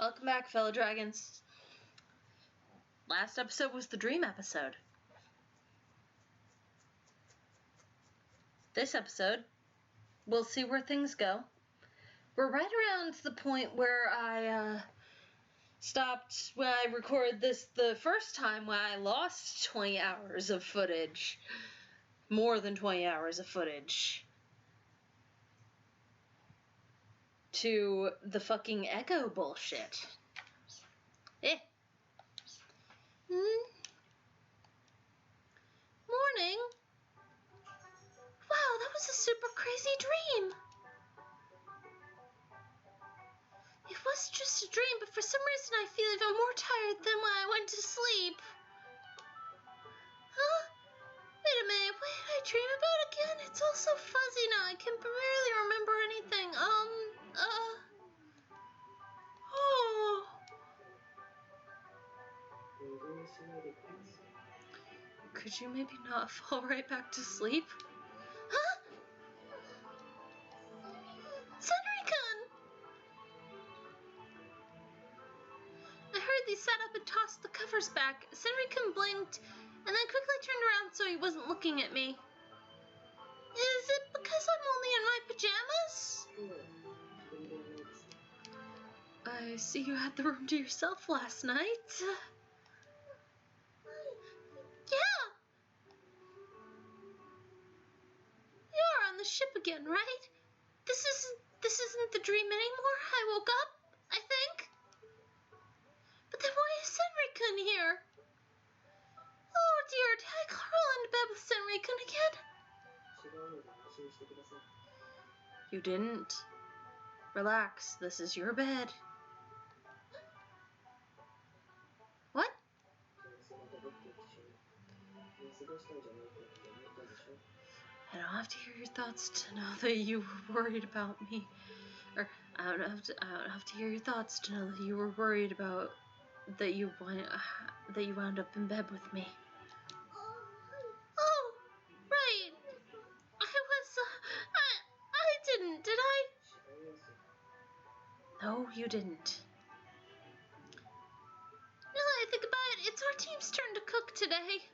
Welcome back, fellow dragons. Last episode was the dream episode. This episode, we'll see where things go. We're right around the point where I stopped when I recorded this the first time when I lost 20 hours of footage. More than 20 hours of footage. To the fucking echo bullshit. Morning. Wow, that was a super crazy dream. It was just a dream, but for some reason I feel even more tired than when I went to sleep. Huh? Wait a minute, what did I dream about again? It's all so fuzzy now, I can barely remember anything. Could you maybe not fall right back to sleep? Huh? Senri-kun! I hurriedly sat up and tossed the covers back. Senri-kun blinked and then quickly turned around so he wasn't looking at me. Is it because I'm only in my pajamas? I see you had the room to yourself last night. Yeah! You're on the ship again, right? This isn't the dream anymore. I woke up, I think. But then why is Senri-kun here? Oh dear, did I crawl into bed with Senri-kun again? You didn't. Relax, this is your bed. What? I don't have to hear your thoughts to know that you were worried about me. Or I don't have to hear your thoughts to know that you were worried about that you wound up in bed with me. Oh, right. I didn't, did I? No, you didn't. Now that I think about it, it's our team's turn to cook today.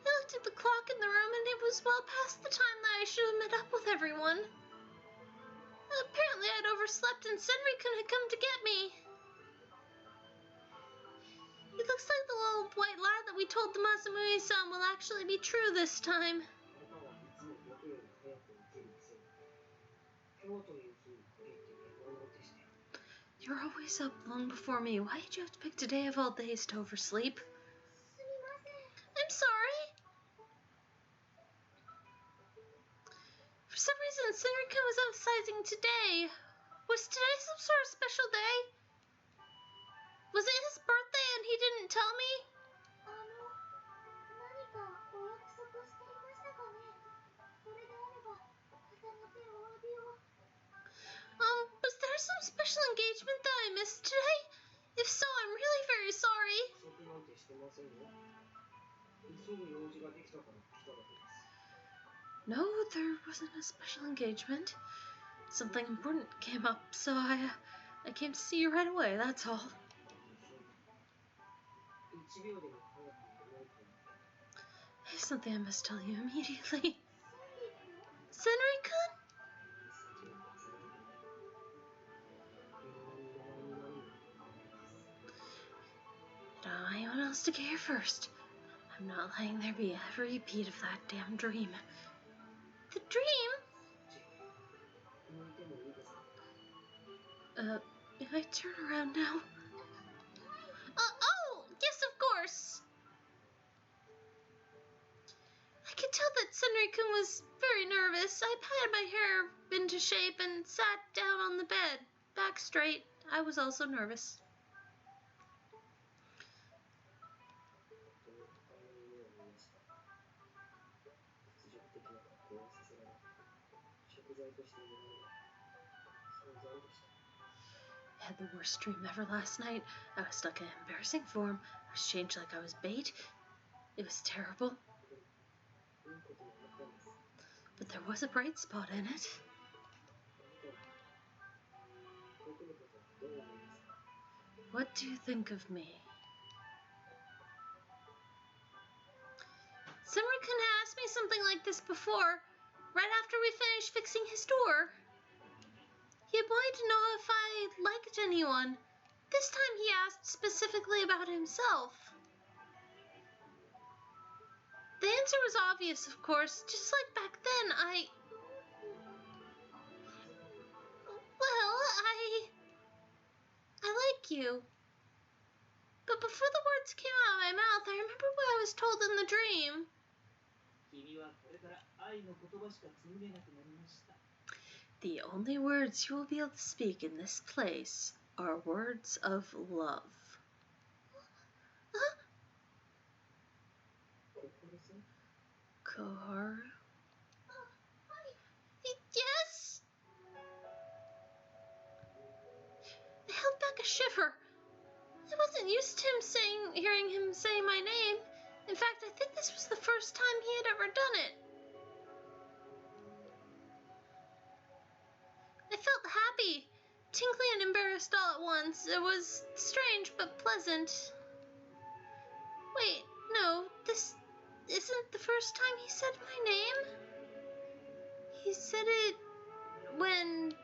I looked at the clock in the room and it was well past the time that I should have met up with everyone. Apparently I'd overslept and Senri-kun had come to get me. It looks like the little white lie that we told the Masamune-san will actually be true this time. You're always up long before me. Why did you have to pick today of all days to oversleep? I'm sorry. For some reason, Senri-kun was emphasizing today. Was today some sort of special day? Was it his birthday and he didn't tell me? Was there some special engagement that I missed today? If so, I'm really very sorry. No, there wasn't a special engagement. Something important came up, so I came to see you right away, that's all. I have something I must tell you immediately. Senri-kun? I don't want anyone else to get here first. I'm not letting there be a repeat of that damn dream. The dream? May I turn around now? Oh, yes, of course. I could tell that Senri-kun was very nervous. I patted my hair into shape and sat down on the bed, back straight. I was also nervous. I had the worst dream ever last night. I was stuck in embarrassing form. I was changed like I was bait. It was terrible. But there was a bright spot in it. What do you think of me? Senri-kun asked me something like this before, right after we finished fixing his door. He wanted to know if I liked anyone. This time he asked specifically about himself. The answer was obvious, of course. Just like back then, I like you. But before the words came out of my mouth, I remember what I was told in the dream. The only words you will be able to speak in this place are words of love. Huh? Koharu? Yes? I held back a shiver. I wasn't used to hearing him say my name. In fact, I think this was the first time he had ever done it. I felt happy, tingly and embarrassed all at once. It was strange but pleasant. Wait, no, this isn't the first time he said my name. He said it when...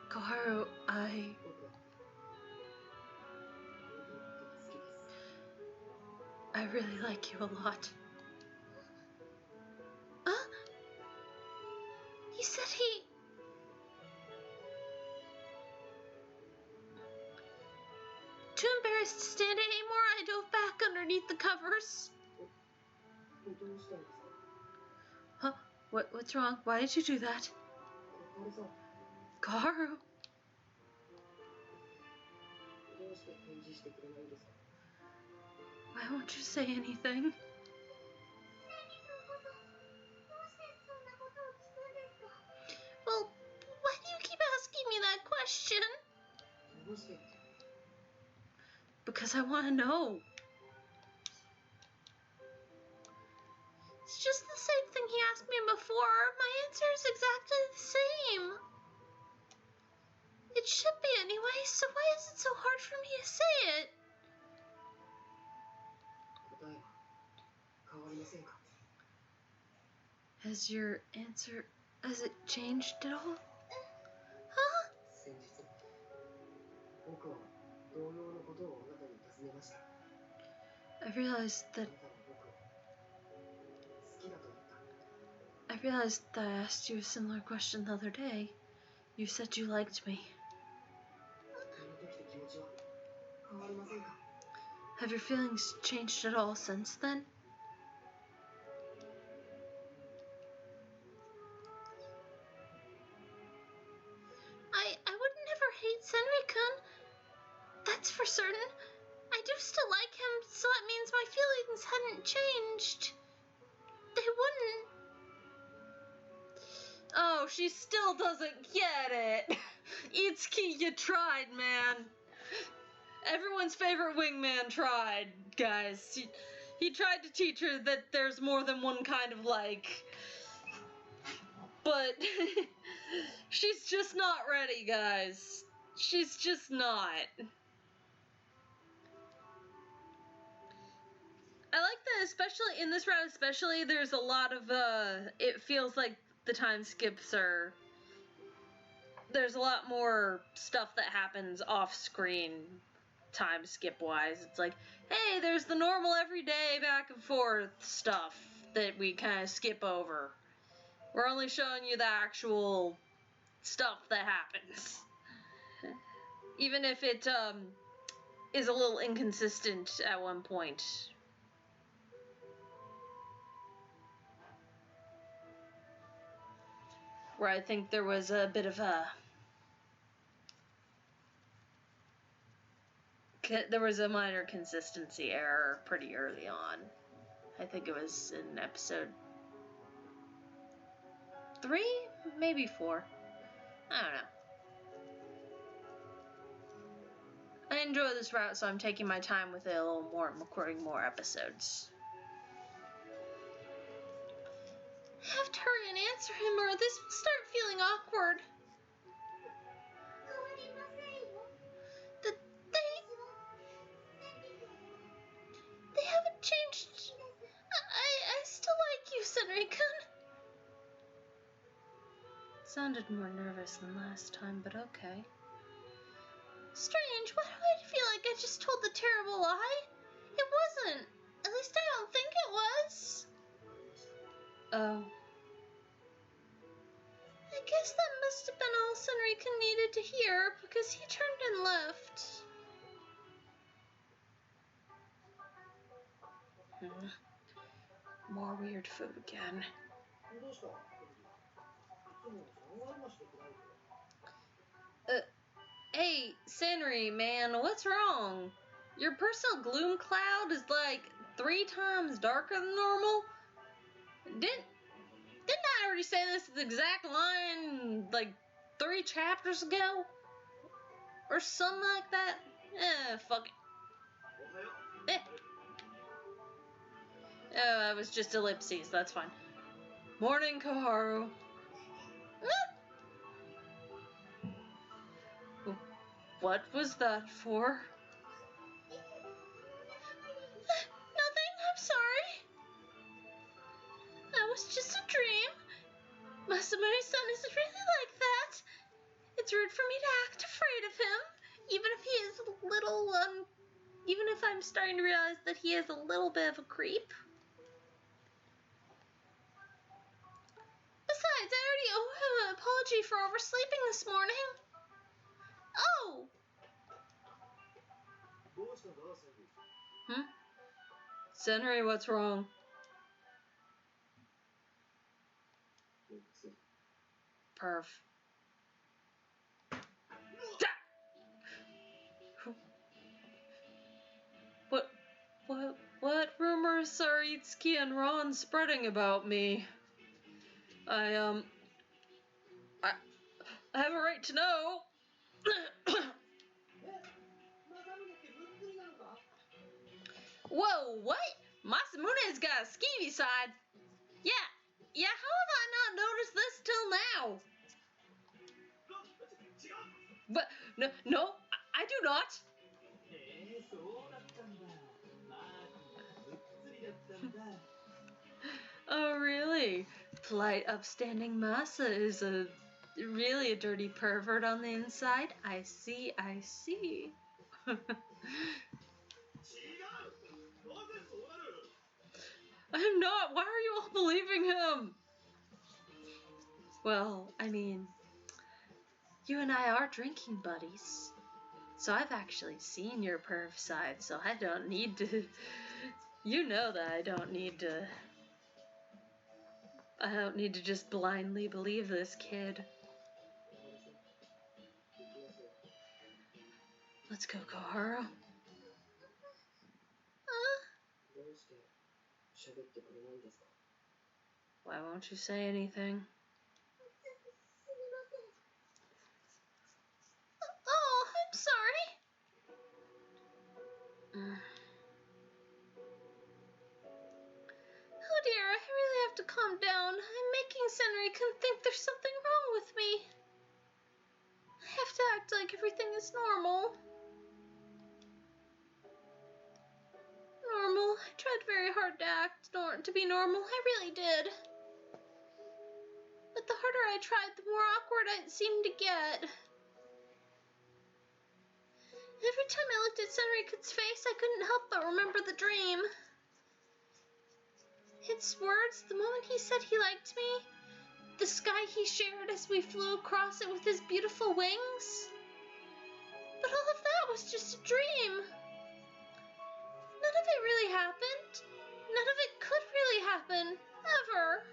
Koharu, I really like you a lot. Huh? He said he... Too embarrassed to stand anymore, I dove back underneath the covers. Huh? What's wrong? Why did you do that? Koharu? Why won't you say anything? Well, why do you keep asking me that question? Because I want to know. It's just the same thing he asked me before. My answer is exactly the same. It should be anyway, so why is it so hard for me to say it? Has your answer, has it changed at all? Huh? I realized that I asked you a similar question the other day. You said you liked me. Have your feelings changed at all since then? I would never hate Senri-kun. That's for certain. I do still like him, so that means my feelings hadn't changed. They wouldn't. Oh, she still doesn't get it. Itsuki, you tried, man. Everyone's favorite wingman tried, guys. He tried to teach her that there's more than one kind of like. But she's just not ready, guys. She's just not. I like that, especially in this round, especially there's a lot of it feels like the time skips are, there's a lot more stuff that happens off screen time skip wise. It's like, hey, there's the normal everyday back and forth stuff that we kind of skip over. We're only showing you the actual stuff that happens. Even if it is a little inconsistent at one point. Where I think there was a bit of a... There was a minor consistency error pretty early on. I think it was in episode 3? Maybe 4. I don't know. I enjoy this route, so I'm taking my time with it a little more. I'm recording more episodes. have to hurry and answer him or this will start feeling awkward. They haven't changed. I still like you, Senri-kun. Sounded more nervous than last time, but okay. Strange, why do I feel like I just told the terrible lie? It wasn't. At least I don't think it was. Oh. I guess that must have been all Senri-kun needed to hear because he turned and left. More weird food again. Hey, Senri, man, what's wrong? Your personal gloom cloud is like 3 times darker than normal? Didn't I already say this exact line like 3 chapters ago? Or something like that? Fuck it. Oh, that was just ellipses, that's fine. Morning, Koharu. What was that for? Nothing, I'm sorry. That was just a dream. Masamune-san is really like that. It's rude for me to act afraid of him, even if he is a little, even if I'm starting to realize that he is a little bit of a creep. Besides, I already owe him an apology for oversleeping this morning. Oh! Senri, what's wrong? Perf. What rumors are Itsuki and Ron spreading about me? I have a right to know. Whoa, what? Masamune's got a skeevy side. Yeah, how have I not noticed this till now? But, no, I do not. Oh, really? Polite, upstanding Masa is really a dirty pervert on the inside? I see. I'm not. Why are you all believing him? Well, I mean, you and I are drinking buddies. So I've actually seen your perv side, so I don't need to... You know that I don't need to just blindly believe this kid. Let's go, Koharu. Why won't you say anything? Oh, I'm sorry. Oh dear, I really have to calm down. I'm making Senri-kun think there's something wrong with me. I have to act like everything is normal. Normal. I tried very hard to be normal. I really did. But the harder I tried, the more awkward it seemed to get. Every time I looked at Senri-kun's face, I couldn't help but remember the dream. Its words, the moment he said he liked me, the sky he shared as we flew across it with his beautiful wings. But all of that was just a dream. None of it really happened. None of it could really happen, ever.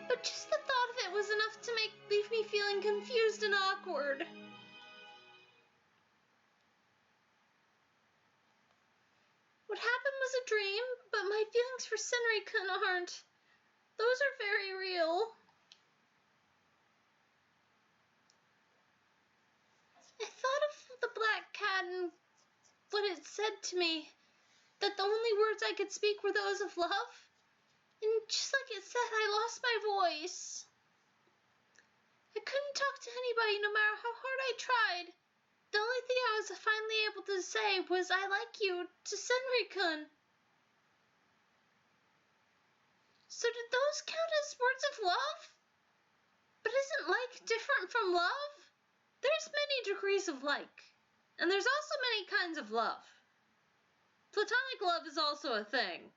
But just the thought of it was enough to leave me feeling confused and awkward. What happened was a dream, but my feelings for Senri-kun aren't. Those are very real. I thought of the black cat and what it said to me, that the only words I could speak were those of love And just like it said, I lost my voice. I couldn't talk to anybody no matter how hard I tried. The only thing I was finally able to say was I like you to Senri-kun. So did those count as words of love? But isn't like different from love? There's many degrees of like, and there's also many kinds of love. Platonic love is also a thing.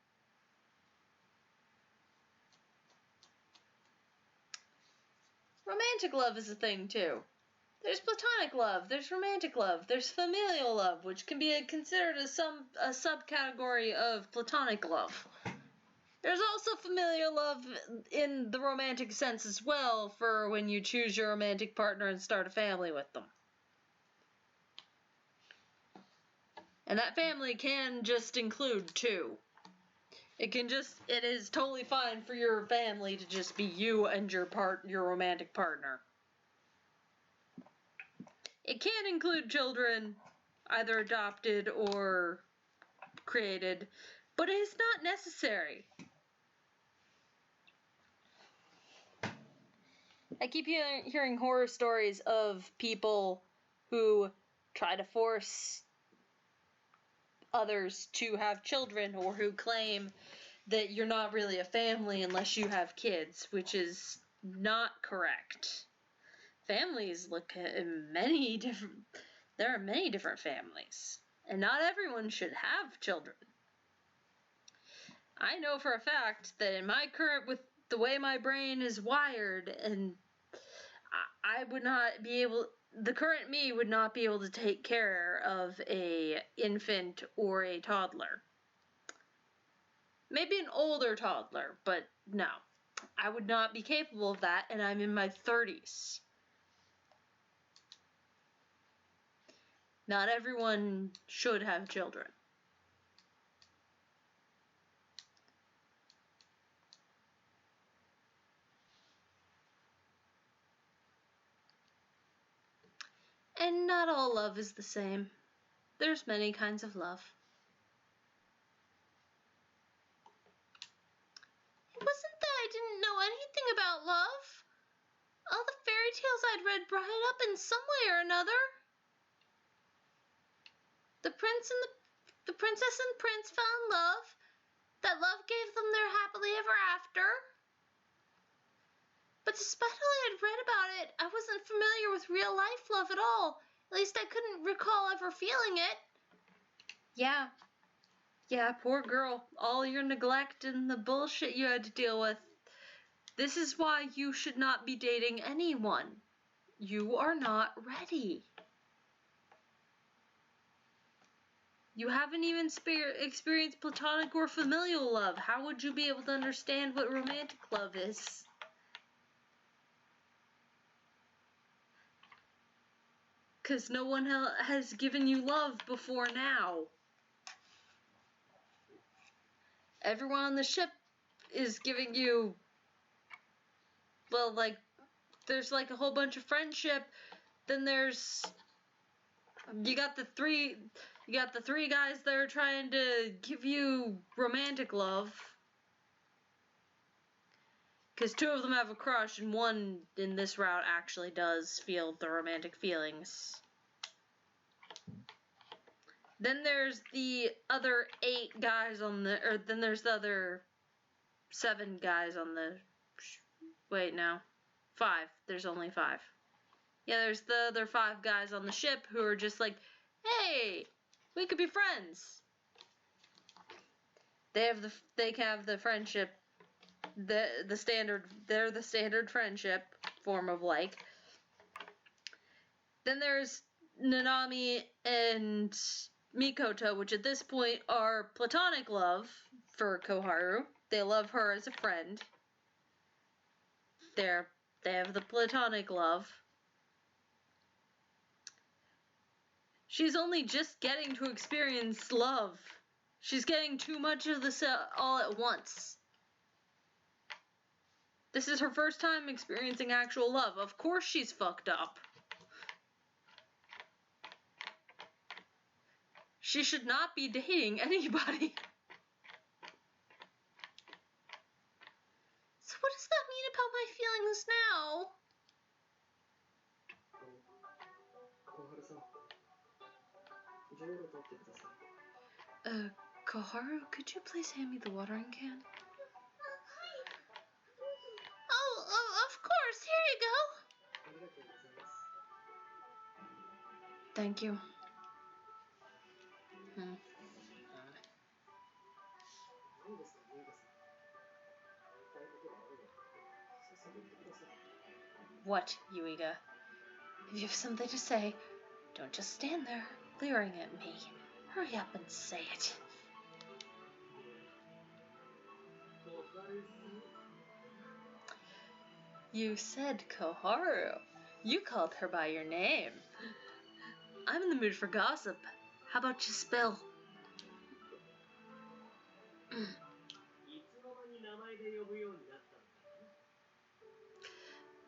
Romantic love is a thing too. There's platonic love, there's romantic love, there's familial love, which can be considered a subcategory of platonic love. There's also familial love in the romantic sense as well, for when you choose your romantic partner and start a family with them. And that family can just include two. It is totally fine for your family to just be you and your romantic partner. It can include children, either adopted or created, but it is not necessary. I keep hearing horror stories of people who try to force others to have children, or who claim that you're not really a family unless you have kids, which is not correct. Families look at there are many different families, and not everyone should have children. I know for a fact that in my with the way my brain is wired, and I would not be able, the current me would not be able to take care of a infant or a toddler. Maybe an older toddler, but no. I would not be capable of that, and I'm in my 30s. Not everyone should have children. And not all love is the same. There's many kinds of love. It wasn't that I didn't know anything about love. All the fairy tales I'd read brought it up in some way or another. The princess and prince fell in love. That love gave them their happily ever after. But despite all I had read about it, I wasn't familiar with real life love at all. At least I couldn't recall ever feeling it. Yeah, poor girl. All your neglect and the bullshit you had to deal with. This is why you should not be dating anyone. You are not ready. You haven't even experienced platonic or familial love. How would you be able to understand what romantic love is? Because no one has given you love before now. Everyone on the ship is giving you, well, like, there's like a whole bunch of friendship. Then you got the three guys that are trying to give you romantic love. Because two of them have a crush, and one in this route actually does feel the romantic feelings. Then there's the other 8 guys then there's the other 7 guys on the, wait, no, 5, there's only 5. Yeah, there's the other 5 guys on the ship who are just like, hey, we could be friends. They have the friendship, they're the standard friendship form of like. Then there's Nanami and Mikoto, which at this point are platonic love for Koharu. They love her as a friend. They have the platonic love. She's only just getting to experience love. She's getting too much of this all at once. This is her first time experiencing actual love. Of course she's fucked up. She should not be dating anybody. my feelings now. Koharu, could you please hand me the watering can? Oh, of course. Here you go. Thank you. What, Yuiga? If you have something to say, don't just stand there, leering at me. Hurry up and say it. You said Koharu. You called her by your name. I'm in the mood for gossip. How about you spill?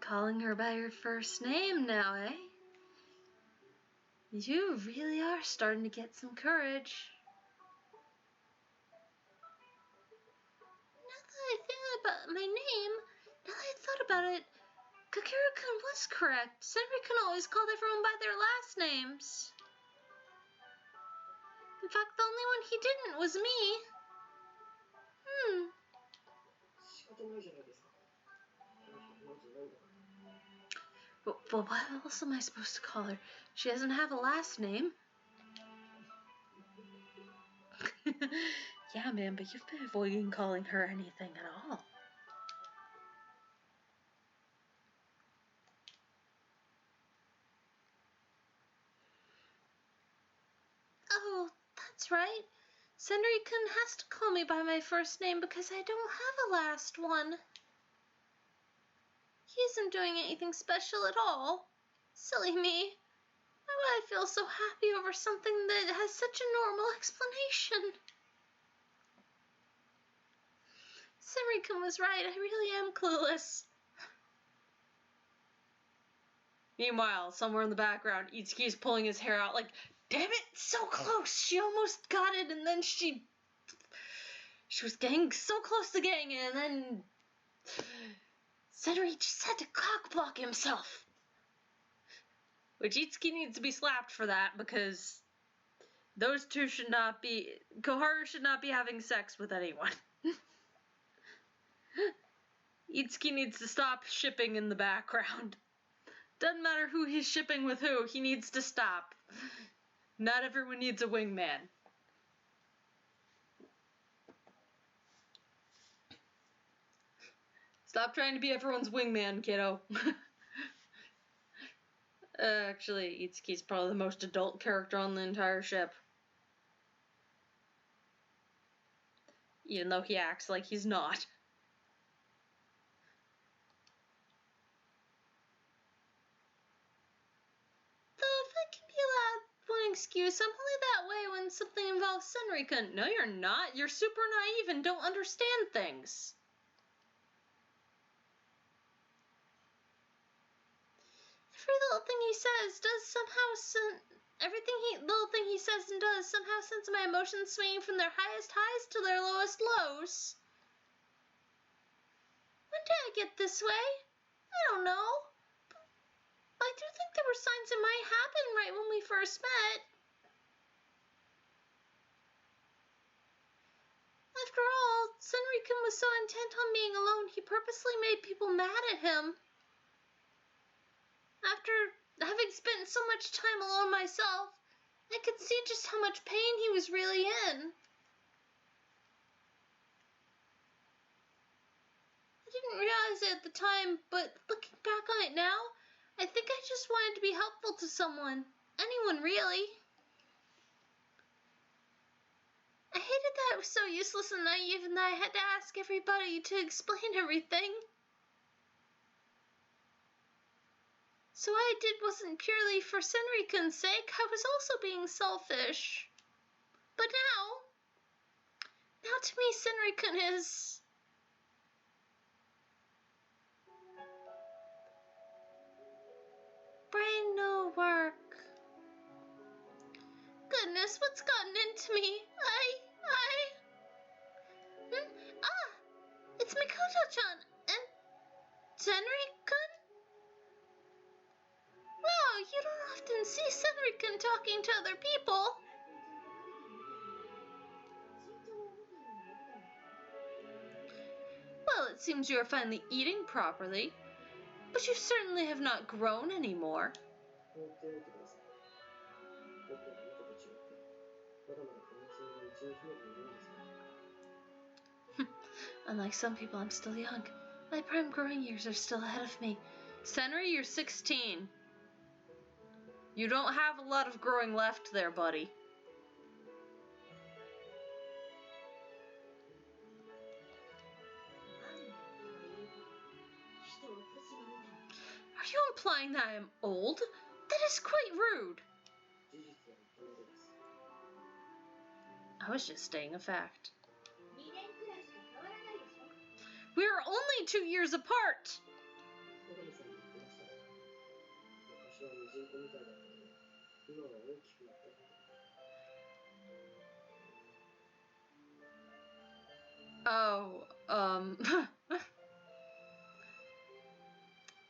Calling her by her first name now, eh? You really are starting to get some courage. Now that I think about my name, now that I thought about it, Kakeru-kun was correct. Senri-kun always called everyone by their last names. In fact, the only one he didn't was me. But what else am I supposed to call her? She doesn't have a last name. Yeah, man, but you've been avoiding calling her anything at all. Oh, that's right. Senri-kun has to call me by my first name because I don't have a last one. He isn't doing anything special at all. Silly me. Why would I feel so happy over something that has such a normal explanation? Senri-kun was right. I really am clueless. Meanwhile, somewhere in the background, Itsuki is pulling his hair out like, damn it, so close. She almost got it, and then she was getting so close to getting it, and then Senri just had to cock block himself. Which Itsuki needs to be slapped for that, because those two should not be, Koharu should not be having sex with anyone. Itsuki needs to stop shipping in the background. Doesn't matter who he's shipping with who, he needs to stop. Not everyone needs a wingman. Stop trying to be everyone's wingman, kiddo. Actually, Itsuki's probably the most adult character on the entire ship. Even though he acts like he's not. Though if I can be allowed one excuse, I'm only that way when something involves Senri-kun. No, you're not. You're super naive and don't understand things. Little thing he says does somehow little thing he says and does somehow sends my emotions swinging from their highest highs to their lowest lows. When did I get this way? I don't know. But I do think there were signs it might happen right when we first met. After all, Senri-kun was so intent on being alone, he purposely made people mad at him. After having spent so much time alone myself, I could see just how much pain he was really in. I didn't realize it at the time, but looking back on it now, I think I just wanted to be helpful to someone. Anyone, really. I hated that I was so useless and naive and that I had to ask everybody to explain everything. So what I did wasn't purely for Senri-kun's sake, I was also being selfish. But now to me Senri-kun is... brain no work. Goodness, what's gotten into me? It's Mikoto-chan, and it seems you are finally eating properly. But you certainly have not grown anymore. Unlike some people, I'm still young. My prime growing years are still ahead of me. Senri, you're 16. You don't have a lot of growing left there, buddy. Are you implying that I am old? That is quite rude. I was just stating a fact. We are only 2 years apart. Oh,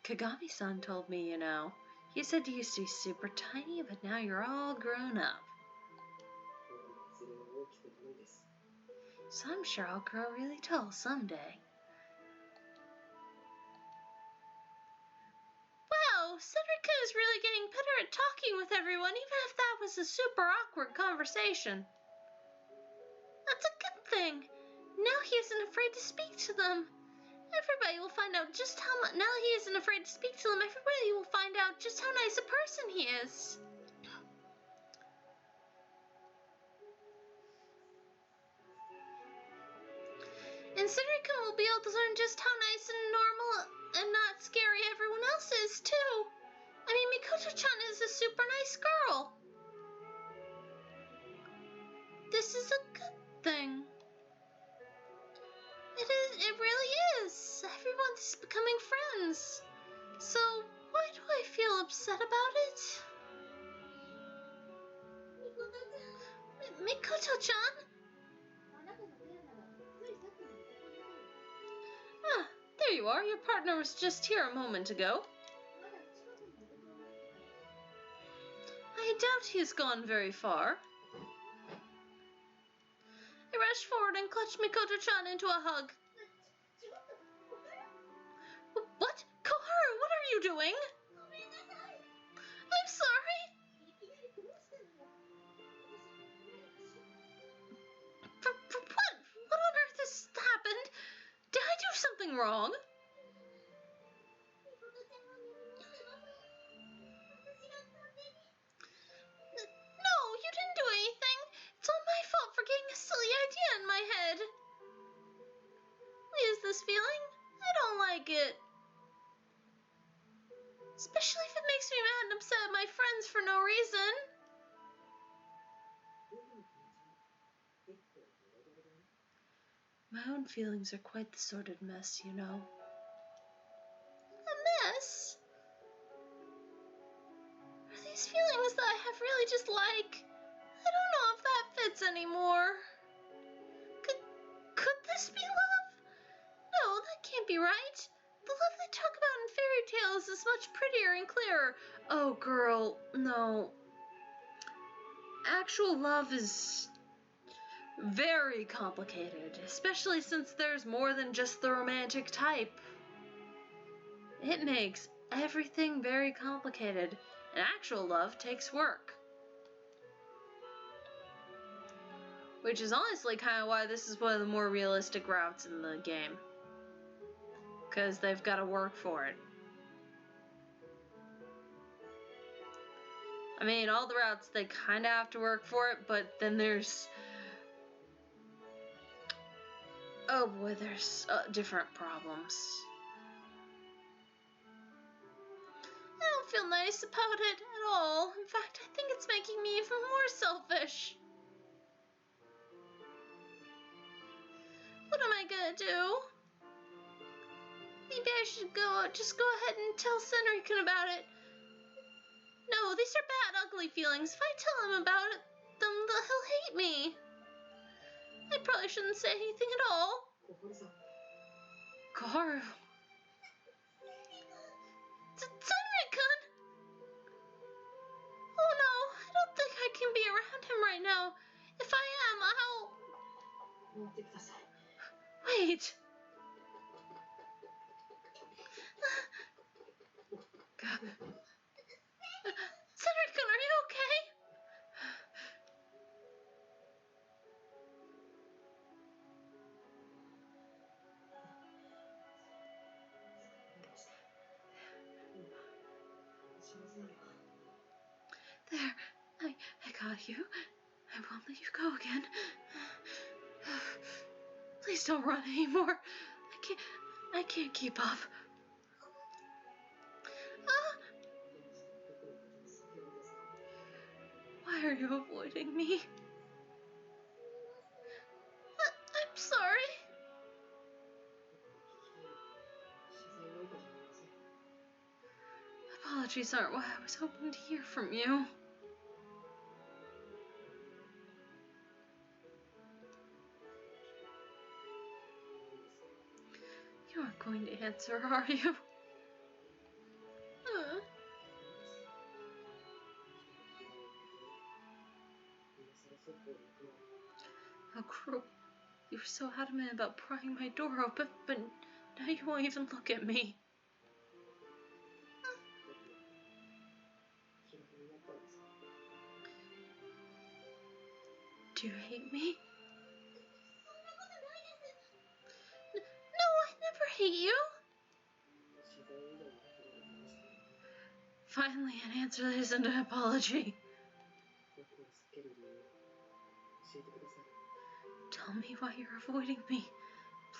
Kagami-san told me, you know. He said you used to be super tiny, but now you're all grown up. So I'm sure I'll grow really tall someday. Wow, Cedric is really getting better at talking with everyone, even if that was a super awkward conversation. That's a good thing. Now he isn't afraid to speak to them. Everybody will find out just how much. Now he isn't afraid to speak to them. Everybody will find out just how nice a person he is. And Cedric will be able to learn just how nice and normal and not scary everyone else is, too. I mean, Mikoto-chan is a super nice girl. This is a good thing. It really is. Everyone's becoming friends. So, why do I feel upset about it? Mikoto-chan? Ah, there you are. Your partner was just here a moment ago. I doubt he has gone very far. I rushed forward and clutched Mikoto-chan into a hug. What? Koharu, what are you doing? I'm sorry. For what? What on earth has happened? Did I do something wrong? No, you didn't do anything. It's all my fault for getting a silly idea in my head. What is this feeling? I don't like it. Especially if it makes me mad and upset at my friends for no reason. My own feelings are quite the sordid mess, you know. A mess? Are these feelings that I have really just like? I don't know if that fits anymore. Could this be love? No, that can't be right. The love they talk about in fairy tales is much prettier and clearer. Oh, girl, no. Actual love is very complicated, especially since there's more than just the romantic type. It makes everything very complicated, and actual love takes work. Which is honestly kind of why this is one of the more realistic routes in the game. Because they've got to work for it. I mean, all the routes, they kind of have to work for it, but then there's... oh boy, there's different problems. I don't feel nice about it at all. In fact, I think it's making me even more selfish. What am I gonna do? Maybe I should just go ahead and tell Senri about it. No, these are bad, ugly feelings. If I tell him about it, then he'll hate me. I probably shouldn't say anything at all. Koharu. Senri-kun! Oh no, I don't think I can be around him right now. If I am, I'll... wait. Senri-kun, are you okay? There, I got you. I won't let you go again. Please don't run anymore. I can't keep up. Why are you avoiding me? I'm sorry. Apologies aren't what I was hoping to hear from you. You aren't going to answer, are you? How cruel. You were so adamant about prying my door open, but now you won't even look at me. Do you hate me? No, I never hate you. Finally, an answer that isn't an apology. Tell me why you're avoiding me.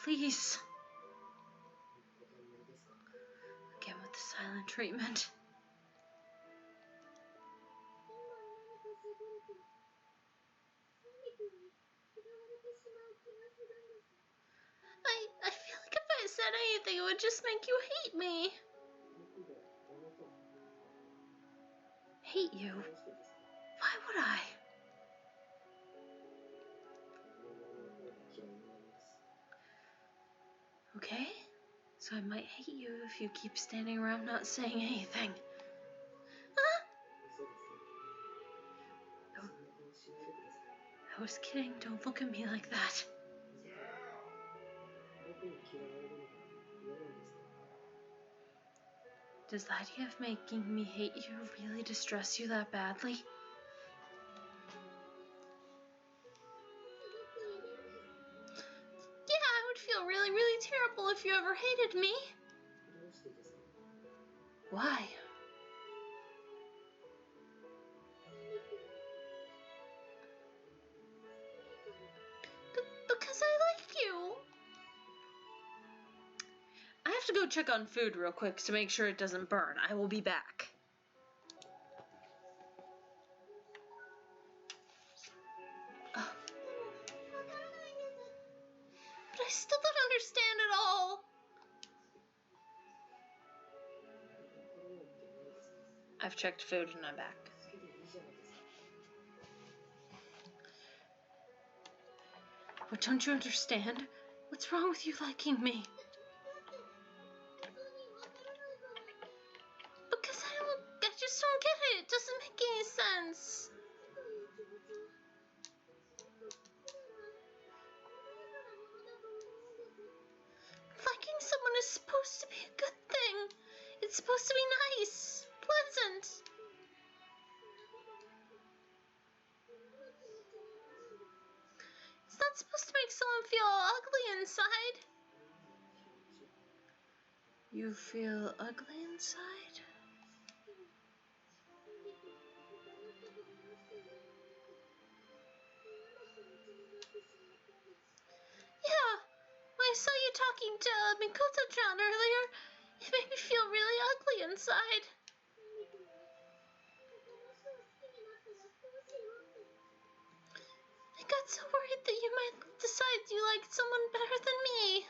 Please. Again with the silent treatment. I feel like if I said anything, it would just make you hate me. Hate you? Why would I? Okay, so I might hate you if you keep standing around not saying anything. I was kidding, don't look at me like that. Does the idea of making me hate you really distress you that badly? Yeah, I would feel really, really terrible if you ever hated me. Why? Because I like you. I have to go check on food real quick to make sure it doesn't burn. I will be back. Oh. But I still don't understand at all. I've checked food and I'm back. What don't you understand? What's wrong with you liking me? Because I just don't get it. It doesn't make any sense. Liking someone is supposed to be a good thing. It's supposed to be nice, pleasant. It's not supposed to make someone feel ugly inside. You feel ugly inside? Yeah, when I saw you talking to Mikoto-chan earlier, it made me feel really ugly inside. I got so worried that you might decide you liked someone better than me.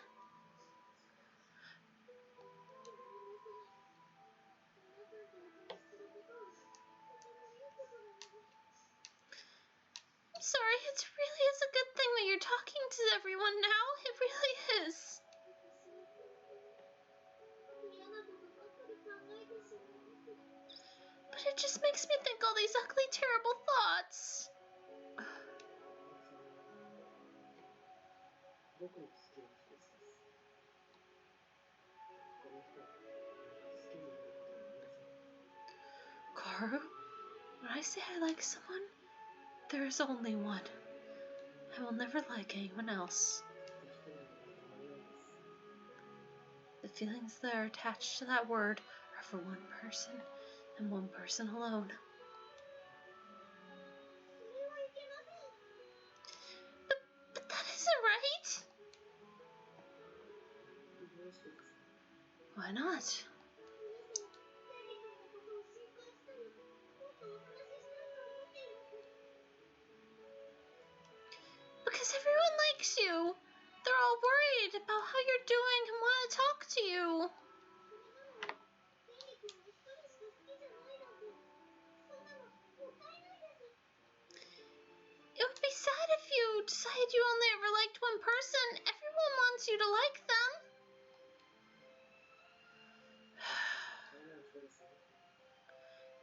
I'm sorry, it really is a good thing that you're talking to everyone now. It really is. But it just makes me think all these ugly, terrible thoughts. Koharu, when I say I like someone, there is only one. I will never like anyone else. The feelings that are attached to that word are for one person, and one person alone. But that isn't right! Why not? Because everyone likes you. They're all worried about how you're doing and want to talk to you. It would be sad if you decided you only ever liked one person. Everyone wants you to like them.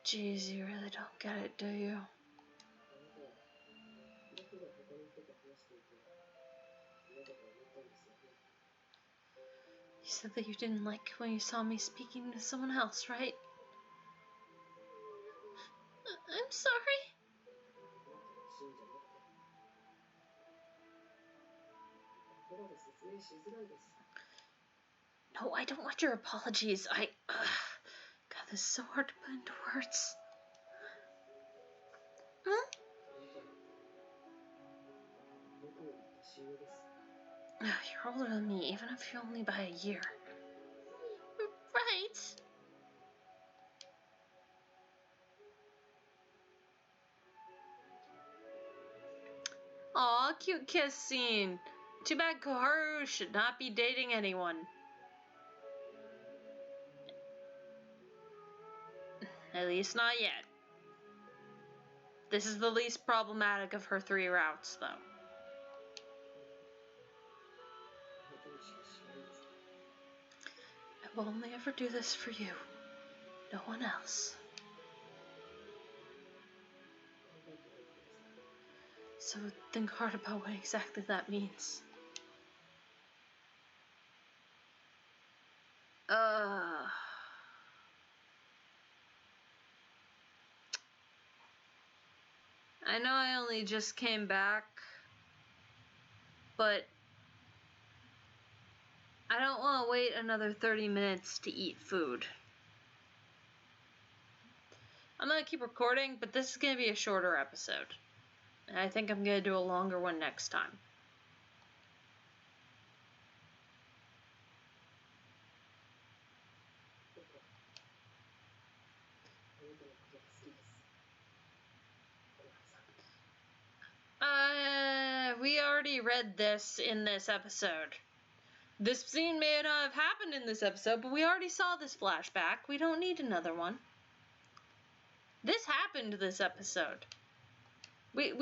Jeez, you really don't get it, do you? You said that you didn't like when you saw me speaking to someone else, right? I'm sorry. No, I don't want your apologies. God, this is so hard to put into words. Huh? You're older than me, even if you're only by a year. Right. Aw, cute kiss scene. Too bad Koharu should not be dating anyone. At least not yet. This is the least problematic of her 3 routes, though. I will only ever do this for you. No one else. So think hard about what exactly that means. I know I only just came back, but I don't want to wait another 30 minutes to eat food. I'm going to keep recording, but this is going to be a shorter episode. And I think I'm going to do a longer one next time. We already read this in this episode. This scene may not have happened in this episode, but we already saw this flashback. We don't need another one. This happened this episode. We're...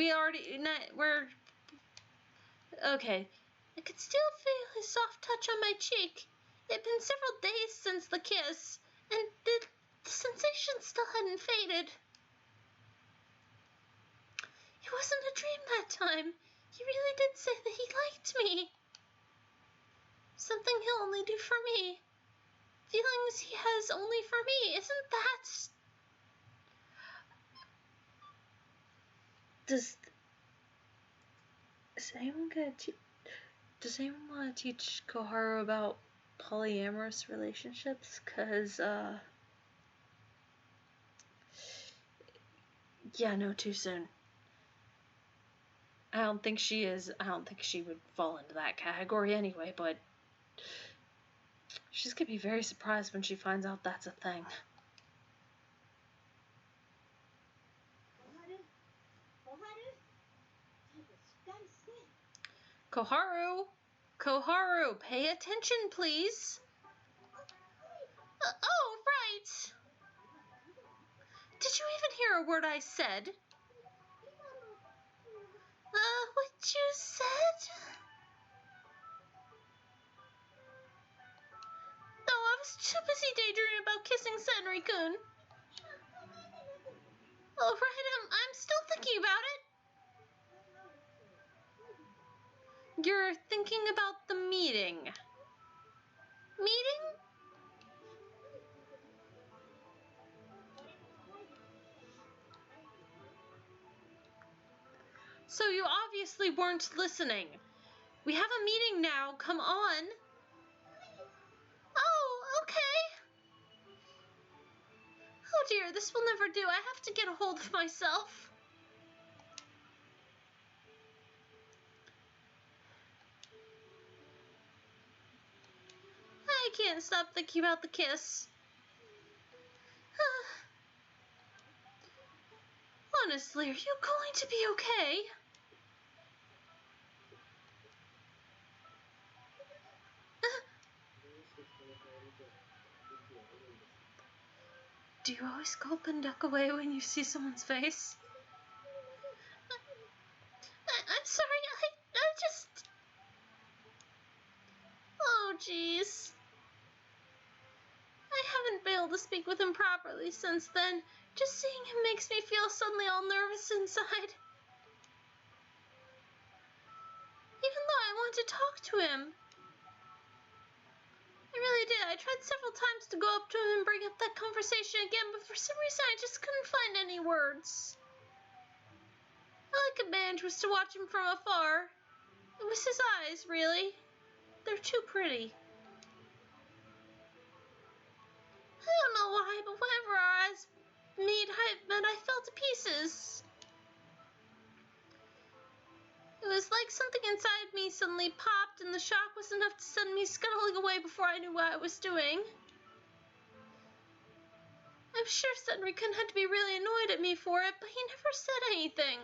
Okay. I could still feel his soft touch on my cheek. It had been several days since the kiss, and the sensation still hadn't faded. It wasn't a dream that time. He really did say that he liked me. Something he'll only do for me. Feelings he has only for me. Isn't that... Does anyone want to teach Koharu about polyamorous relationships? Cause yeah, no, too soon. I don't think she would fall into that category anyway, but she's gonna be very surprised when she finds out that's a thing. Koharu, pay attention, please. Oh, right. Did you even hear a word I said? What you said? No, I was too busy daydreaming about kissing Senri-kun. Oh, right, I'm still thinking about it. You're thinking about the meeting. Meeting? So you obviously weren't listening. We have a meeting now, come on. Oh, okay. Oh dear, this will never do. I have to get a hold of myself. I can't stop thinking about the kiss. Honestly, are you going to be okay? Do you always gulp and duck away when you see someone's face? I'm sorry, I just... Oh, jeez. I haven't been able to speak with him properly since then. Just seeing him makes me feel suddenly all nervous inside. Even though I want to talk to him. I really did. I tried several times to go up to him and bring up that conversation again, but for some reason I just couldn't find any words. All I could manage was to watch him from afar. It was his eyes, really. They're too pretty. I don't know why, but whenever our eyes met, I fell to pieces. It was like something inside me suddenly popped, and the shock was enough to send me scuttling away before I knew what I was doing. I'm sure Senri had to be really annoyed at me for it, but he never said anything.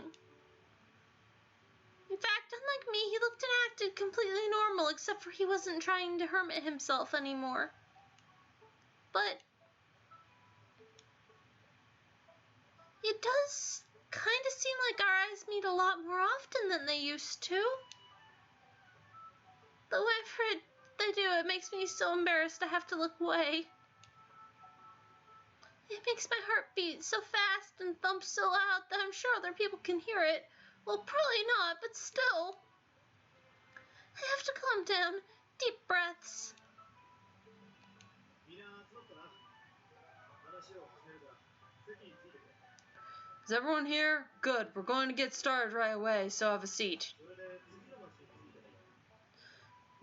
In fact, unlike me, he looked and acted completely normal, except for he wasn't trying to hermit himself anymore. But it does kind of seem like our eyes meet a lot more often than they used to. Though whenever they do, it makes me so embarrassed I have to look away. It makes my heart beat so fast and thump so loud that I'm sure other people can hear it. Well, probably not, but still. I have to calm down. Deep breaths. Is everyone here? Good. We're going to get started right away, so have a seat.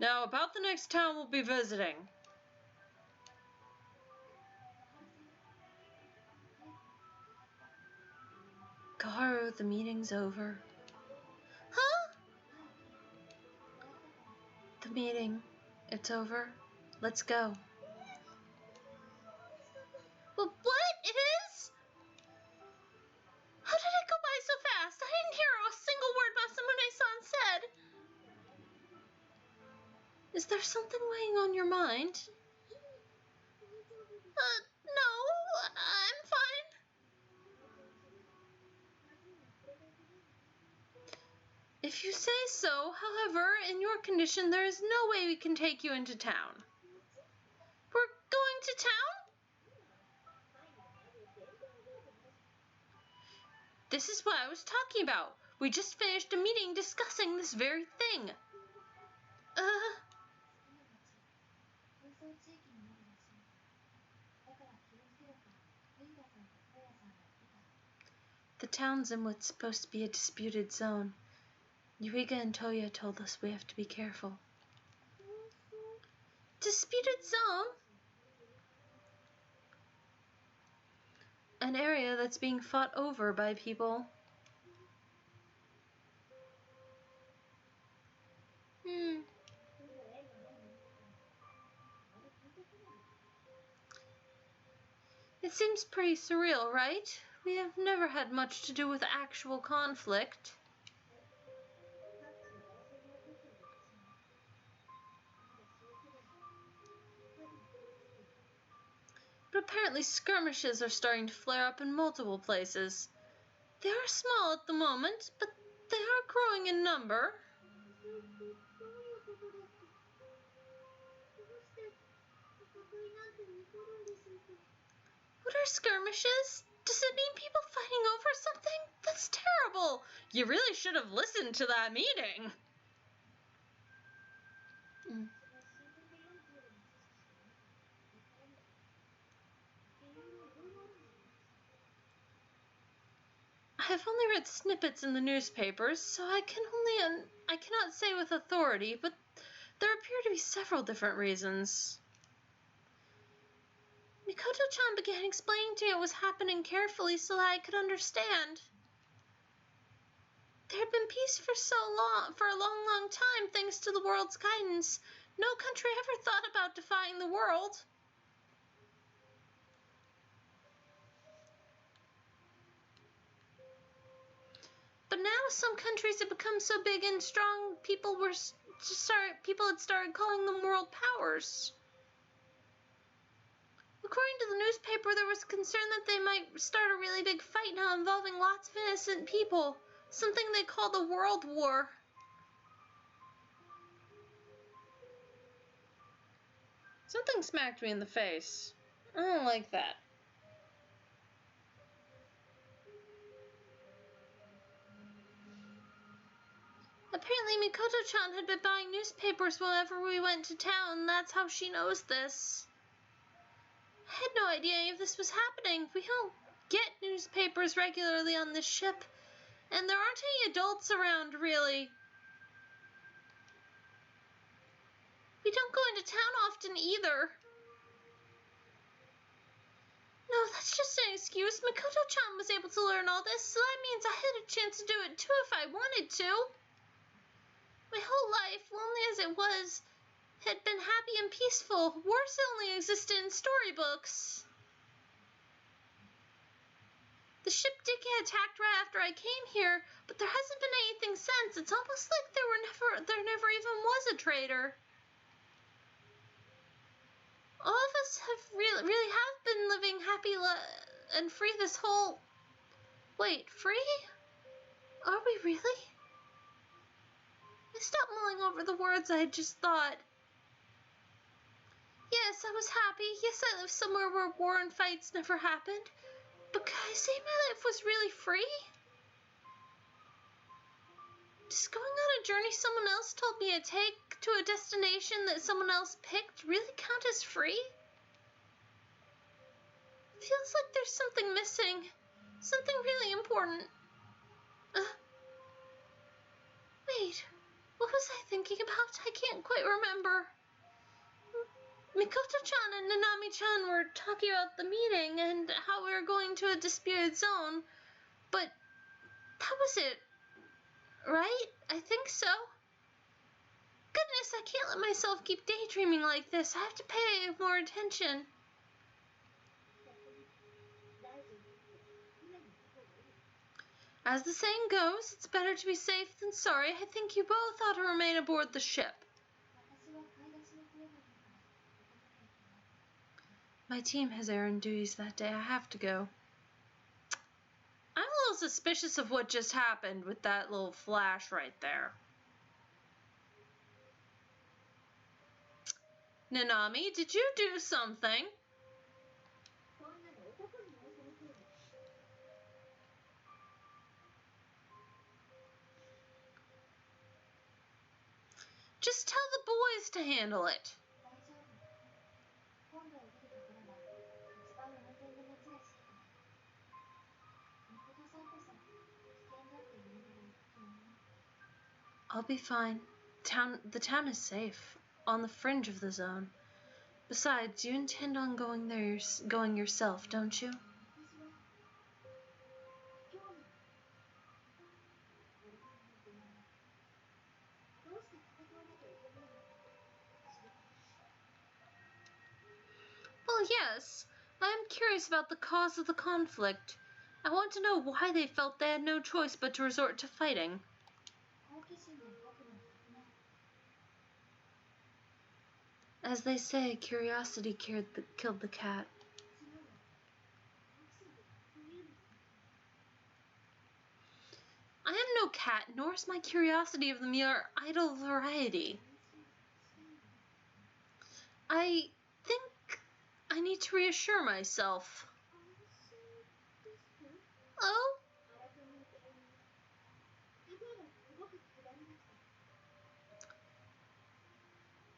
Now, about the next town we'll be visiting. Koharu, the meeting's over. Huh? The meeting. It's over. Let's go. Well, what? It is? How did it go by so fast? I didn't hear a single word Masamune-san said. Is there something weighing on your mind? No, I'm fine. If you say so, however, in your condition, there is no way we can take you into town. We're going to town? This is what I was talking about. We just finished a meeting discussing this very thing. The town's in what's supposed to be a disputed zone. Eureka and Toya told us we have to be careful. Disputed zone? An area that's being fought over by people. It seems pretty surreal, right? We have never had much to do with actual conflict. But apparently skirmishes are starting to flare up in multiple places. They are small at the moment, but they are growing in number. What are skirmishes? Does it mean people fighting over something? That's terrible! You really should have listened to that meeting. I have only read snippets in the newspapers, so I cannot say with authority, but there appear to be several different reasons. Mikoto-chan began explaining to me what was happening carefully so that I could understand. There had been peace for a long time, thanks to the world's guidance. No country ever thought about defying the world. But now some countries had become so big and strong, people had started calling them world powers. According to the newspaper, there was concern that they might start a really big fight now involving lots of innocent people, something they call the World War. Something smacked me in the face. I don't like that. Apparently Mikoto-chan had been buying newspapers whenever we went to town, and that's how she knows this. I had no idea any of this was happening. We don't get newspapers regularly on this ship, and there aren't any adults around, really. We don't go into town often either. No, that's just an excuse. Mikoto-chan was able to learn all this, so that means I had a chance to do it too if I wanted to. My whole life, lonely as it was, had been happy and peaceful. Wars only existed in storybooks. The ship did get attacked right after I came here, but there hasn't been anything since. It's almost like there never even was a traitor. All of us have really have been living happy and free this whole... Wait, free? Are we really? I stopped mulling over the words I had just thought. Yes, I was happy. Yes, I lived somewhere where war and fights never happened. But can I say my life was really free? Does going on a journey someone else told me to take to a destination that someone else picked really count as free? It feels like there's something missing. Something really important. Wait, what was I thinking about? I can't quite remember. Mikoto-chan and Nanami-chan were talking about the meeting and how we were going to a disputed zone, but that was it, right? I think so. Goodness, I can't let myself keep daydreaming like this. I have to pay more attention. As the saying goes, it's better to be safe than sorry. I think you both ought to remain aboard the ship. My team has errand duties that day. I have to go. I'm a little suspicious of what just happened with that little flash right there. Nanami, did you do something? Just tell the boys to handle it. I'll be fine. The town is safe, on the fringe of the zone. Besides, you intend on going yourself, don't you? Well, yes. I am curious about the cause of the conflict. I want to know why they felt they had no choice but to resort to fighting. As they say, curiosity killed the cat. I am no cat, nor is my curiosity of the mere idle variety. I think I need to reassure myself. Oh?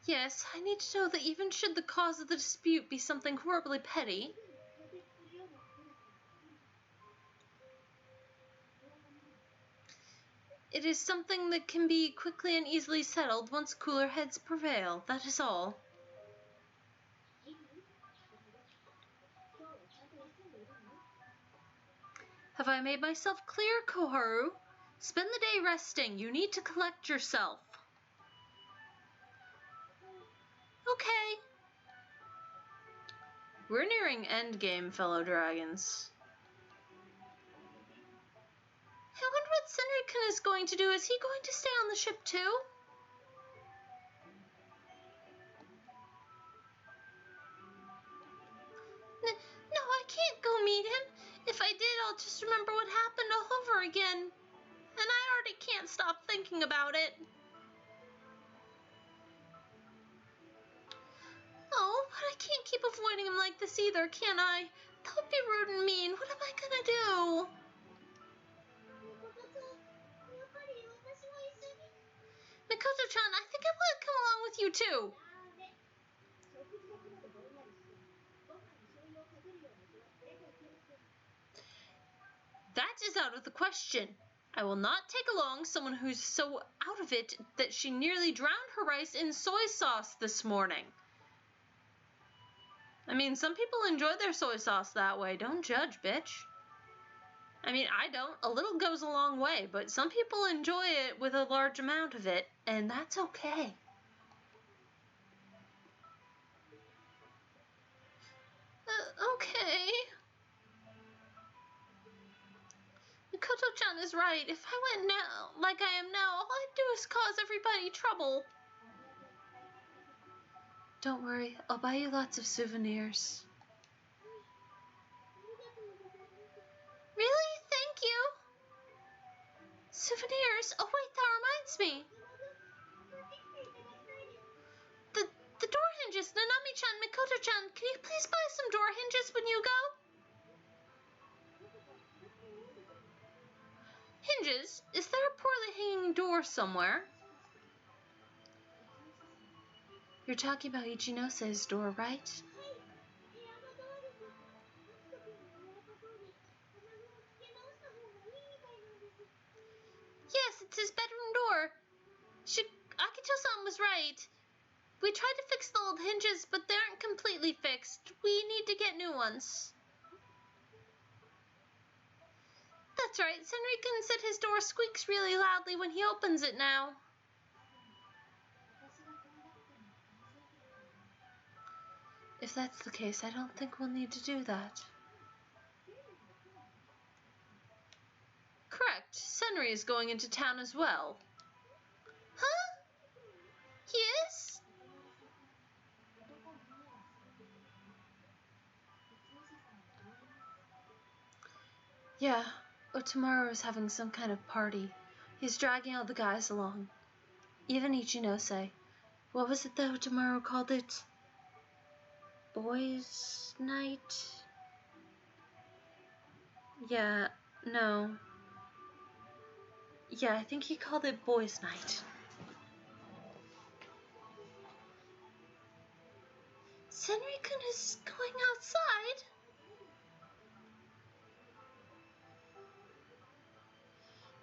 Yes, I need to know that even should the cause of the dispute be something horribly petty, It is something that can be quickly and easily settled once cooler heads prevail. That is all. Have I made myself clear, Koharu? Spend the day resting. You need to collect yourself. Okay. We're nearing endgame, fellow dragons. I wonder what Senri is going to do. Is he going to stay on the ship too? No, I can't go meet him. If I did, I'll just remember what happened all over again. And I already can't stop thinking about it. Oh, but I can't keep avoiding him like this either, can I? That would be rude and mean. What am I gonna do? Mikoto-chan, I think I want to come along with you too. That is out of the question. I will not take along someone who's so out of it that she nearly drowned her rice in soy sauce this morning. I mean, some people enjoy their soy sauce that way. Don't judge, bitch. I mean, I don't. A little goes a long way, but some people enjoy it with a large amount of it, and that's okay. Okay. Mikoto-chan is right. If I went now, like I am now, all I'd do is cause everybody trouble. Don't worry, I'll buy you lots of souvenirs. Really? Thank you. Souvenirs? Oh wait, that reminds me. The door hinges. Nanami-chan, Mikoto-chan, can you please buy some door hinges when you go? Hinges? Is there a poorly hanging door somewhere? You're talking about Ichinose's door, right? Yes, it's his bedroom door. Akito-san was right. We tried to fix the old hinges, but they aren't completely fixed. We need to get new ones. That's right. Senri said his door squeaks really loudly when he opens it now. If that's the case, I don't think we'll need to do that. Correct. Senri is going into town as well. Huh? He is? Yeah. Otomaru is having some kind of party. He's dragging all the guys along. Even Ichinose. What was it that Otomaru called it? Boys' night? Yeah, no. Yeah, I think he called it boys' night. Senri-kun is going outside?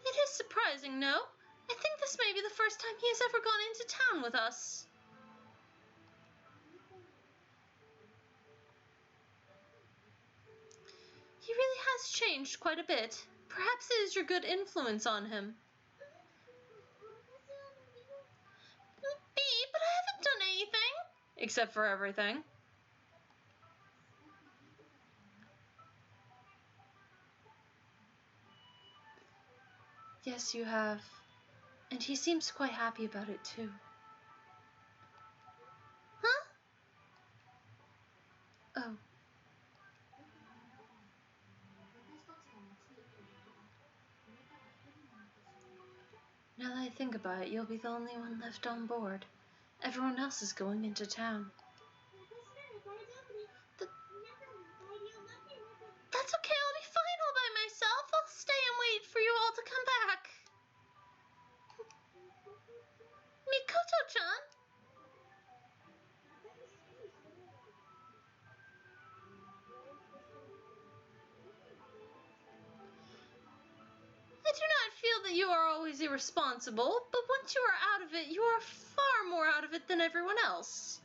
It is surprising, no? I think this may be the first time he has ever gone into town with us. He really has changed quite a bit. Perhaps it is your good influence on him. Me? But I haven't done anything. Except for everything. Yes, you have. And he seems quite happy about it, too. Huh? Oh. Now that I think about it, you'll be the only one left on board. Everyone else is going into town. That's okay, I'll be fine all by myself. I'll stay and wait for you all to come back. Mikoto-chan? I do not feel that you are always irresponsible, but once you are out of it, you are far more out of it than everyone else.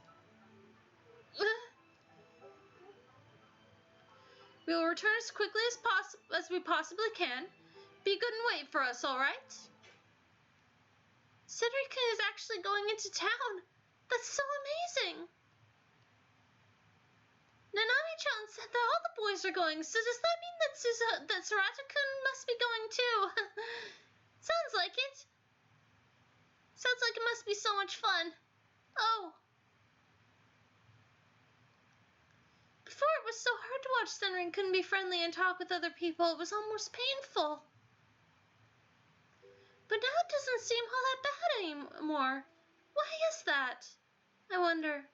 We will return as quickly as we possibly can. Be good and wait for us, all right? Senri is actually going into town. That's so amazing. Nanami-chan said that all the boys are going, so does that mean that Sarata-kun must be going too? Sounds like it. Sounds like it must be so much fun. Oh. Before it was so hard to watch Senri-kun be friendly and talk with other people, it was almost painful. But now it doesn't seem all that bad anymore. Why is that? I wonder.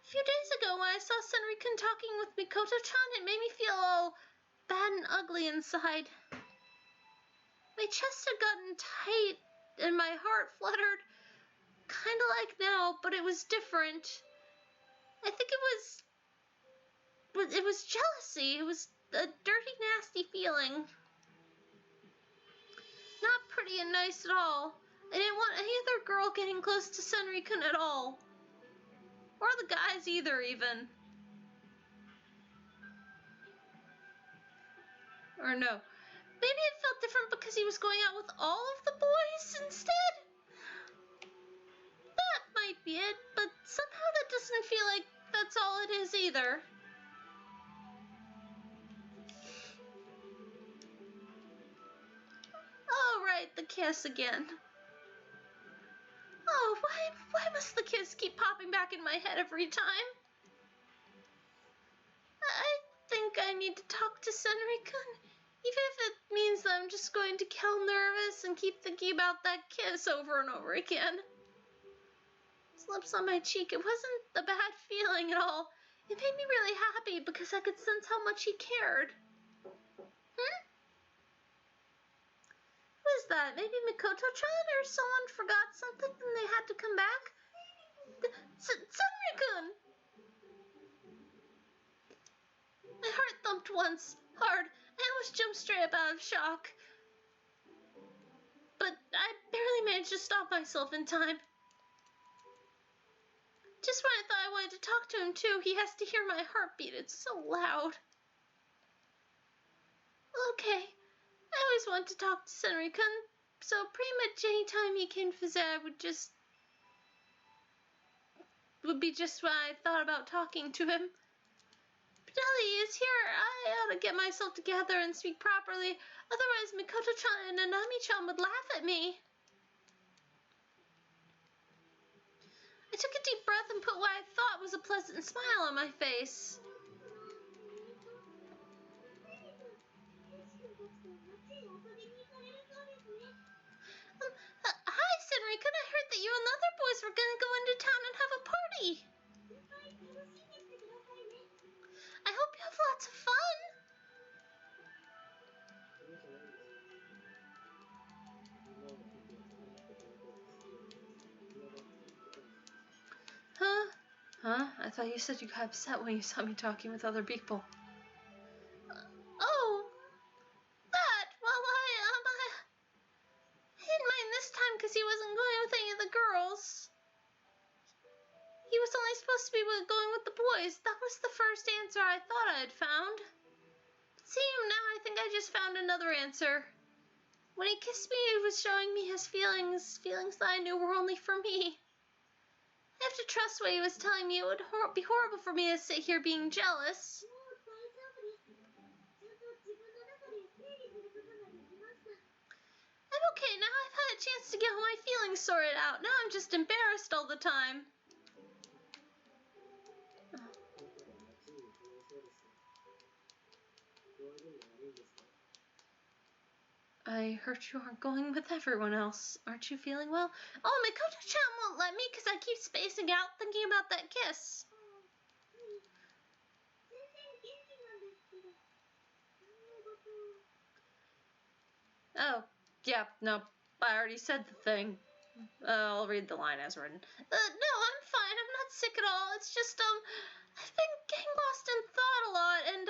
A few days ago when I saw Senri-kun talking with Mikoto-chan, it made me feel all bad and ugly inside. My chest had gotten tight and my heart fluttered, kinda like now, but it was different. I think it was jealousy. It was a dirty, nasty feeling. Not pretty and nice at all. I didn't want any other girl getting close to Senri-kun at all. Or the guys either, even. Or no. Maybe it felt different because he was going out with all of the boys instead? That might be it, but somehow that doesn't feel like that's all it is either. Oh, right, the kiss again. Oh, why must the kiss keep popping back in my head every time? I think I need to talk to Senri-kun, even if it means that I'm just going to get all nervous and keep thinking about that kiss over and over again. His lips on my cheek, it wasn't a bad feeling at all. It made me really happy because I could sense how much he cared. Who is that? Maybe Mikoto-chan or someone forgot something and they had to come back? Senri-kun! My heart thumped once, hard. I almost jumped straight up out of shock. But I barely managed to stop myself in time. Just when I thought I wanted to talk to him too, he has to hear my heartbeat. It's so loud. Okay. I always wanted to talk to Senri-kun, so pretty much any time he came to visit, would be just when I thought about talking to him. But now that he is here, I ought to get myself together and speak properly, otherwise Mikoto-chan and Nanami-chan would laugh at me. I took a deep breath and put what I thought was a pleasant smile on my face. Hi, Senri-kun, I heard that you and the other boys were gonna go into town and have a party. I hope you have lots of fun. Huh? I thought you said you got upset when you saw me talking with other people. Oh, that? Well, I didn't mind this time because he wasn't going with any of the girls. He was only supposed to be going with the boys. That was the first answer I thought I had found. Seeing him now, I think I just found another answer. When he kissed me, he was showing me his feelings that I knew were only for me. I have to trust what he was telling me. It would be horrible for me to sit here being jealous. I'm okay now. I've had a chance to get all my feelings sorted out. Now I'm just embarrassed all the time. I heard you aren't going with everyone else. Aren't you feeling well? Oh, Mikoto-chan won't let me because I keep spacing out thinking about that kiss. Oh, yeah, no, I already said the thing. I'll read the line as written. No, I'm fine. I'm not sick at all. It's just, I've been getting lost in thought a lot, and,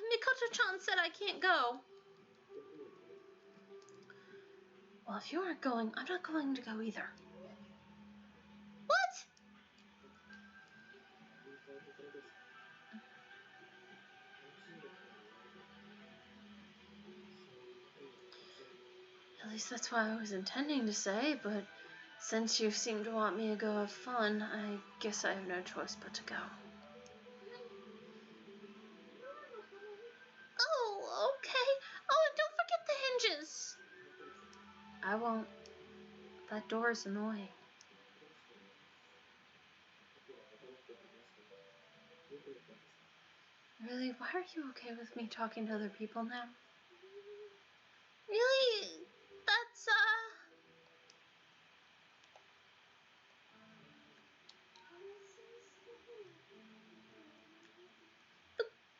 Mikoto-chan said I can't go. Well, if you aren't going, I'm not going to go either. What? At least that's what I was intending to say, but since you seem to want me to go have fun, I guess I have no choice but to go. Oh, okay. Oh, and don't forget the hinges. I won't. That door is annoying. Really, why are you okay with me talking to other people now? Really? That's,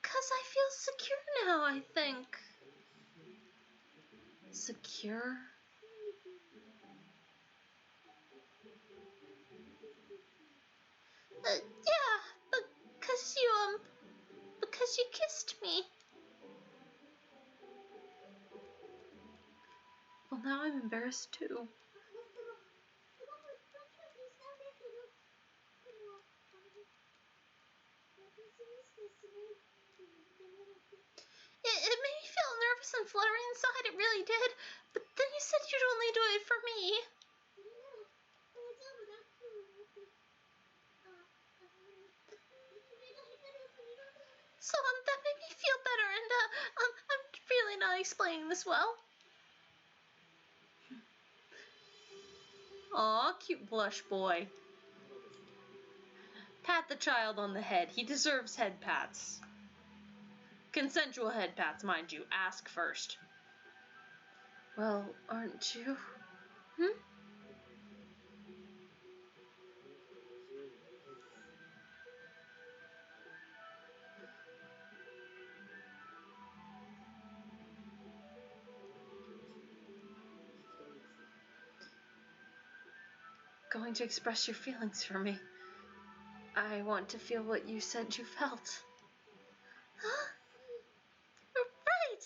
because I feel secure now, I think. Secure? Yeah, because you kissed me. Well, now I'm embarrassed too. It made me feel nervous and fluttery inside, it really did. But then you said you'd only do it for me. So, that made me feel better, and, I'm really not explaining this well. Aw, cute blush boy. Pat the child on the head. He deserves head pats. Consensual head pats, mind you. Ask first. Well, aren't you? Going to express your feelings for me. I want to feel what you said you felt. Huh? Right.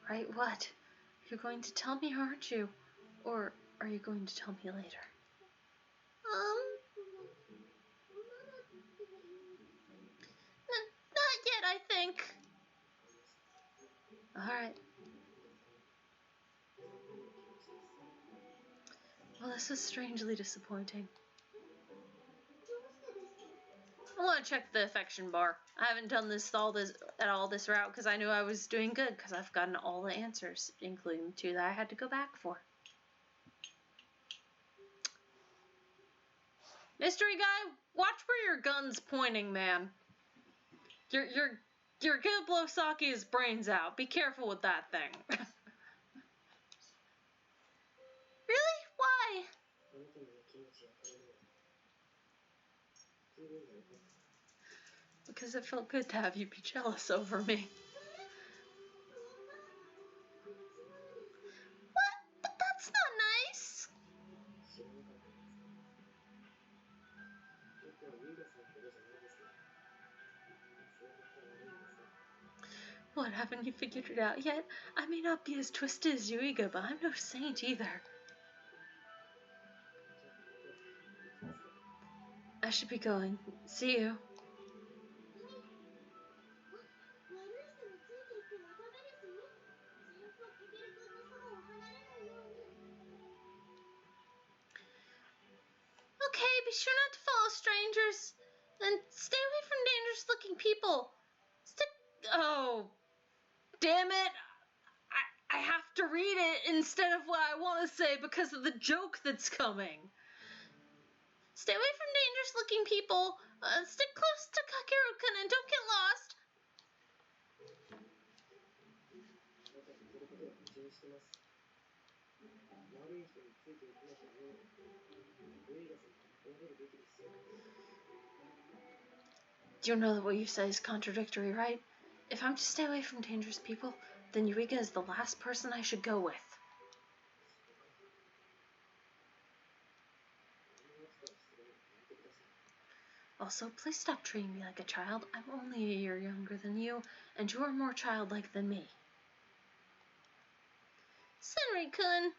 Right, what? You're going to tell me, aren't you? Or are you going to tell me later? Not yet, I think. Alright. Well, this is strangely disappointing. I want to check the affection bar. I haven't done this route because I knew I was doing good because I've gotten all the answers, including the 2 that I had to go back for. Mystery guy, watch where your gun's pointing, man. You're gonna blow Saki's brains out. Be careful with that thing. Really? Why? Because it felt good to have you be jealous over me. What? But that's not nice. What, haven't you figured it out yet? I may not be as twisted as Yuiga, but I'm no saint either. I should be going. See you. Okay, be sure not to follow strangers. And stay away from dangerous looking people. Oh, damn it. I have to read it instead of what I want to say because of the joke that's coming. Stay away from dangerous looking people. Stick close to Kakeru-kun and don't get lost. You know that what you say is contradictory, right? If I'm to stay away from dangerous people, then Yuiga is the last person I should go with. Also, please stop treating me like a child. I'm only a year younger than you, and you're more childlike than me. Senri-kun.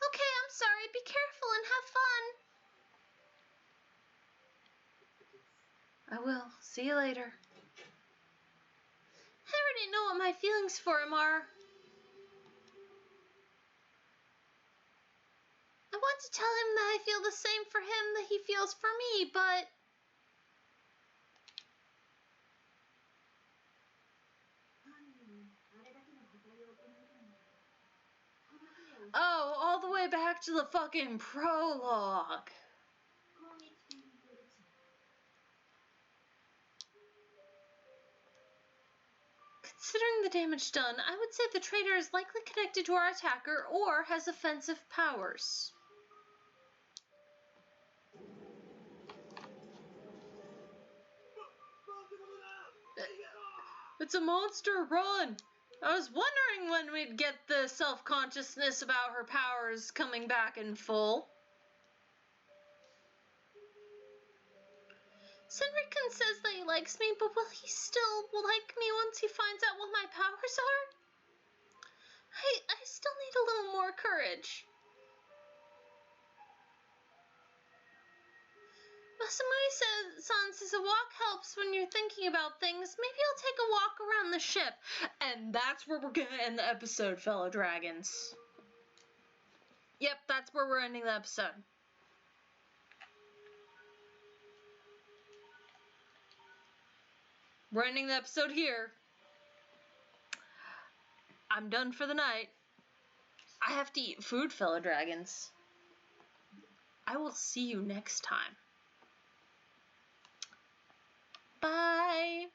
Okay, I'm sorry. Be careful and have fun. I will. See you later. I already know what my feelings for him are. I want to tell him that I feel the same for him that he feels for me, but... Oh, all the way back to the fucking prologue. Considering the damage done, I would say the traitor is likely connected to our attacker or has offensive powers. It's a monster, run! I was wondering when we'd get the self-consciousness about her powers coming back in full. Senri-kun says that he likes me, but will he still like me once he finds out what my powers are? I still need a little more courage. Masamune-san says a walk helps when you're thinking about things. Maybe I'll take a walk around the ship. And that's where we're gonna end the episode, fellow dragons. Yep, that's where we're ending the episode. We're ending the episode here. I'm done for the night. I have to eat food, fellow dragons. I will see you next time. Bye.